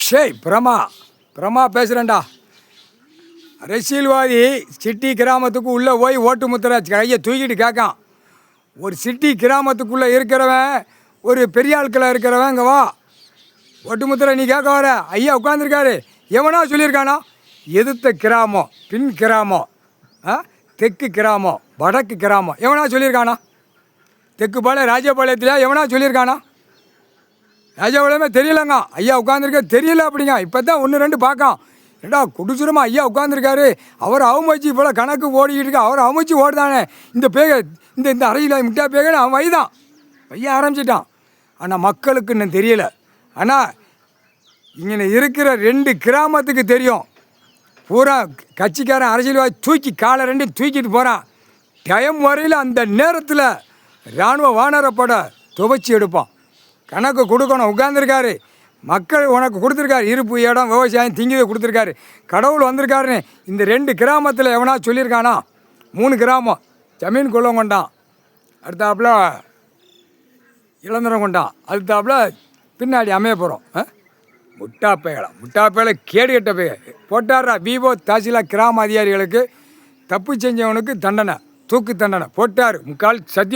ஷேய் பிரமா பேசுகிறேன்டா. அரசியல்வாதி சிட்டி கிராமத்துக்கு உள்ளே போய் ஓட்டு முத்திரை கையை தூக்கிட்டு கேட்கான். ஒரு சிட்டி கிராமத்துக்குள்ளே இருக்கிறவன், ஒரு பெரிய ஆட்களில் இருக்கிறவன் இங்கே வா ஓட்டு முத்திரை நீ கேட்க வர. ஐயா உட்காந்துருக்காரு. எவனா சொல்லியிருக்கானா? எதிர்த்த கிராமம், பின் கிராமம், தெற்கு கிராமம், வடக்கு கிராமம், எவனா சொல்லியிருக்கானா? தெக்குப்பாளையம் ராஜபாளையத்தில் எவனா சொல்லியிருக்கானா? ராஜபாளையமே தெரியலங்க. ஐயா உட்காந்துருக்க தெரியல அப்படிங்க. இப்போ தான் 1 2 பார்க்கான். ஏடா குடிசுரமா ஐயா உட்காந்துருக்காரு, அவர் அவமச்சு இப்போ கணக்கு ஓடிக்கிட்டு இருக்கா. அவர் அவமச்சு ஓடுதானே இந்த பேக, இந்த அறையில் முட்டா பேகன்னு அவன் வைதான் வைய ஆரம்பிச்சிட்டான். ஆனால் மக்களுக்கு இன்னும் தெரியல. ஆனால் இங்கே இருக்கிற 2 கிராமத்துக்கு தெரியும். பூரா கட்சிக்காரன் அரசியல்வாதி தூக்கி காலை 2 தூக்கிட்டு போகிறான். டைம் வரையில் அந்த நேரத்தில் இராணுவ வானரப்பட துவைச்சி எடுப்பான். கணக்கு கொடுக்கணும். உட்காந்துருக்காரு. மக்கள் உனக்கு கொடுத்துருக்காரு. இருப்பு, இடம், விவசாயம், திங்கிதை கொடுத்துருக்காரு. கடவுள் வந்திருக்காருன்னு இந்த 2 கிராமத்தில் எவனா சொல்லியிருக்கானா? 3 கிராமம் ஜமீன் கொள்ளம் கொண்டான், அடுத்தாப்புல இளந்தரம் கொண்டான், அடுத்தாப்புல பின்னாடி அமைய போகிறோம். முட்டாப்பைகளை கேடு கட்ட பைய போட்டாரா. விவோ தாசில்தார் கிராம அதிகாரிகளுக்கு தப்பு செஞ்சவனுக்கு தண்டனை, தூக்கு தண்டனை போட்டார். 3/4 சத்தியம்.